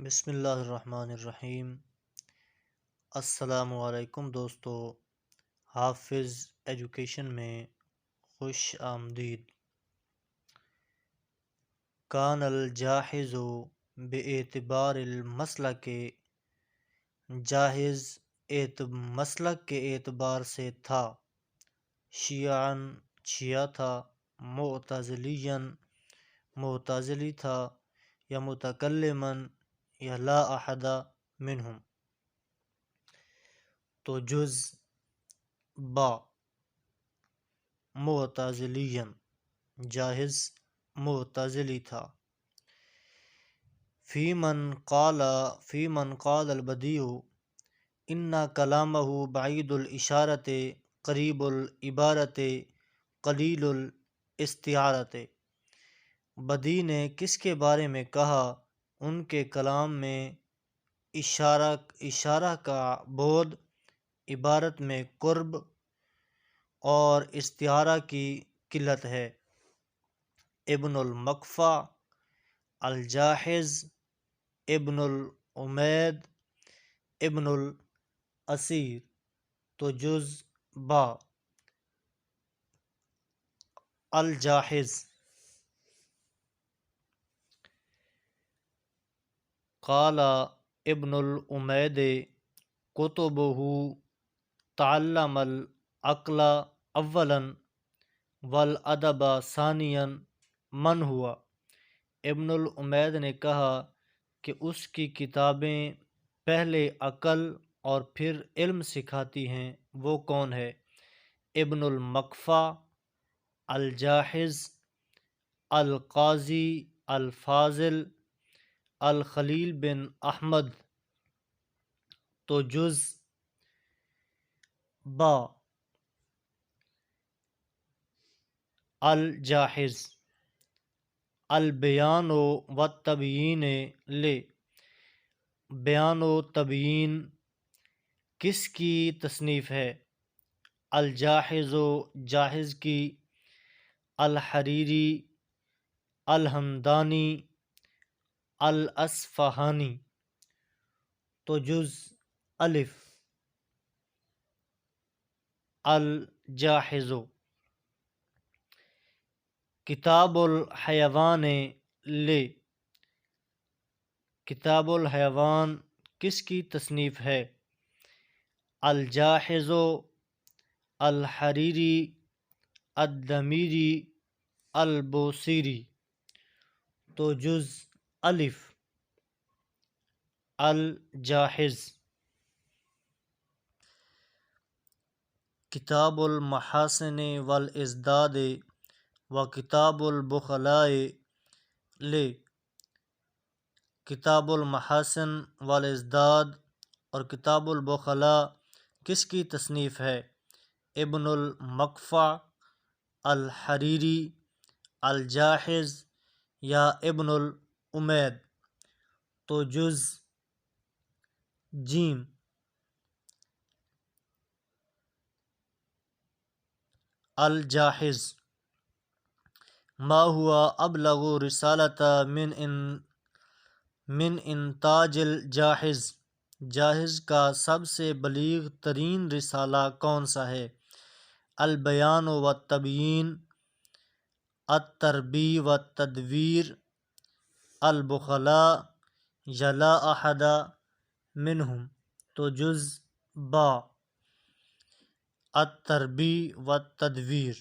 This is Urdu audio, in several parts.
بسم اللہ الرحمن الرحیم۔ السلام علیکم دوستو، حافظ ایجوکیشن میں خوش آمدید۔ کان الجاحظ باعتبار المسلک، جاحظ مسلک کے اعتبار سے تھا، شیعن شیعہ تھا، معتزلیاً معتزلی تھا، یا متکلماً یا لا احد منہم۔ تو جز با معتزلیاً، جاحظ معتزلی تھا۔ فی من قال البدیع ان کلامہ بعید الاشارۃ قریب العبارۃ قلیل الاستعارۃ۔ بدیع نے کس کے بارے میں کہا؟ ان کے کلام میں اشارہ کا بعد، عبارت میں قرب اور استعارہ کی قلت ہے۔ ابن المکفی، الجاحظ، ابن العمید، ابن الاثیر۔ تو جز با الجاحظ، قال ابن العمید کتبہ تعلم العقل اولا والادب ثانیا من ہوا۔ ابن العمید نے کہا کہ اس کی کتابیں پہلے عقل اور پھر علم سکھاتی ہیں، وہ کون ہے؟ ابن المکفی، الجاحظ، القاضی الفاضل، الخلیل بن احمد۔ تو جز با الجاحظ، البیان والتبیین لے۔ بیان و تبیین کس کی تصنیف ہے؟ الجاحظ، جاحظ کی، الحریری، الہمدانی، الاصفہانی۔ تو جز الف الجاحظ۔ کتاب الحیوان لے۔ کتاب الحیوان کس کی تصنیف ہے؟ الجاحظ، الحریری، الدمیری، البوصیری۔ تو جز الف الجاحظ۔ کتاب المحاسن والازداد و کتاب البخلاء لے۔ کتاب المحاسن والازداد اور کتاب البخلاء کس کی تصنیف ہے؟ ابن المکفی، الحریری، الجاحظ یا ابن العمید۔ تو جز جیم الجاحظ۔ ما ہوا ابلغ رسالۃ من انتاج الجاحظ۔ جاحظ کا سب سے بلیغ ترین رسالہ کون سا ہے؟ البیان والتبیین، التربیع والتدویر، البخلاء یا لا احد منہم۔ تو جز با التربیع والتدویر۔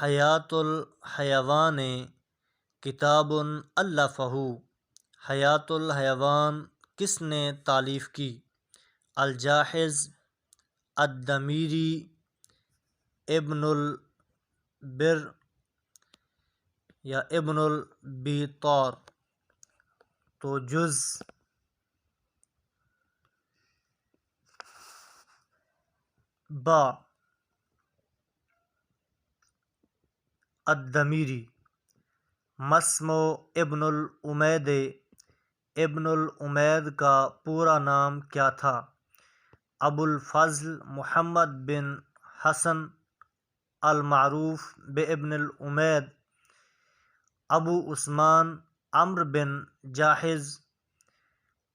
حیات الحیوان کتاب الفہ۔ حیات الحیوان کس نے تالیف کی؟ الجاحظ، الدمیری، ابن البر یا ابن البیطار۔ تو جز با الدمیری۔ مسم ابن العمید۔ ابن العمید کا پورا نام کیا تھا؟ ابو الفضل محمد بن حسن المعروف بابن العمید، ابو عثمان عمرو بن جاحظ،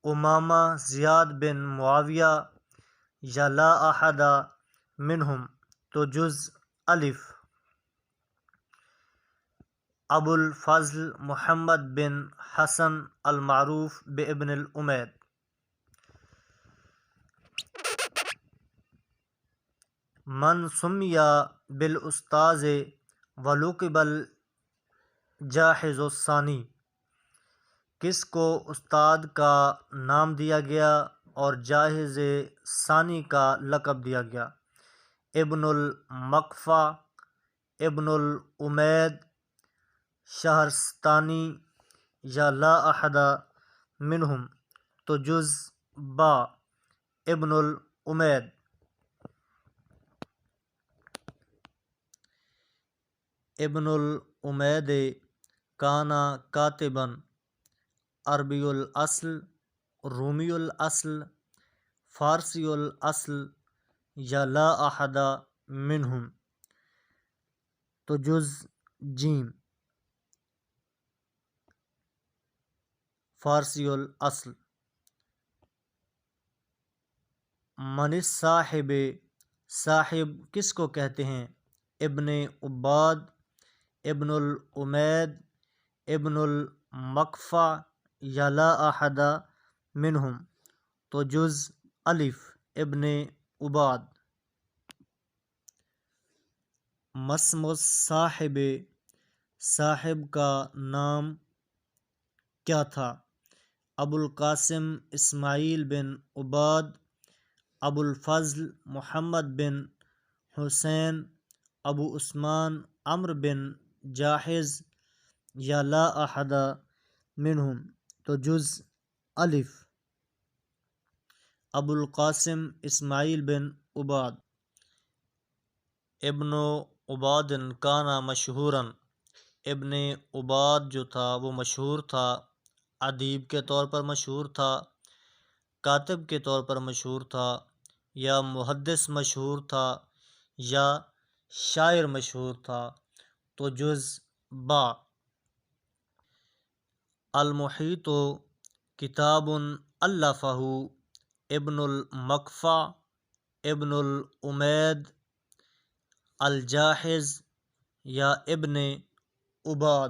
امامہ زیاد بن معاویہ، یا لا احد منہم، تو جز الف ابو الفضل محمد بن حسن المعروف بابن الامید۔ من سمی بالاستاذ ولقب الجاحظ الثانی، کس کو استاد کا نام دیا گیا اور جاحظ ثانی کا لقب دیا گیا؟ ابن المقفع، ابن الامید، شہرستانی، یا لا احد منہم، تو جز با ابن الامید۔ ابن الامید کانا کاتبا عربی الاصل، رومی الاصل، فارسی الاصل، یا لا احد منہم، تو جز جیم فارسی الاصل۔ من الصاحب، صاحب کس کو کہتے ہیں؟ ابن عباد، ابن الامید، ابن المقفع، یا لا احد منہم، تو جز الف ابن عباد۔ مسم الصاحب، صاحب کا نام کیا تھا؟ ابو القاسم اسماعیل بن عباد، ابو الفضل محمد بن حسین، ابو عثمان عمرو بن جاحظ، یا لا احد منہم، تو جز الف ابو القاسم اسماعیل بن عباد۔ ابن عباد کانا مشہورا، ابن عباد جو تھا وہ مشہور تھا، ادیب کے طور پر مشہور تھا، کاتب کے طور پر مشہور تھا، یا محدث مشہور تھا، یا شاعر مشہور تھا، تو جز با۔ المحیط کتاب الفہ ابن المقفع ابن الامید الجاحظ، یا ابن عباد،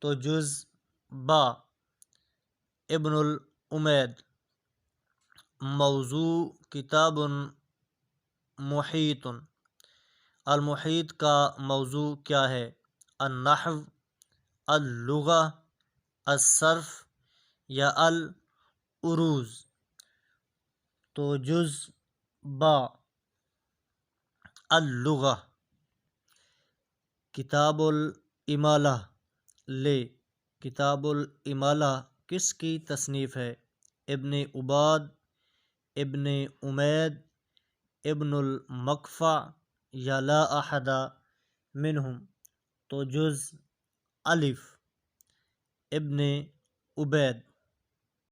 تو جز با ابن الامید۔ موضوع کتاب محیط، المحیط کا موضوع کیا ہے؟ النحو، اللغہ، الصرف، یا العروض، تو جز با اللغہ۔ کتاب الامالہ لے، کتاب الامالہ کس کی تصنیف ہے؟ ابن عباد، ابن امید، ابن المقفع، یا لا احد منہم، تو جز الف ابن عبید۔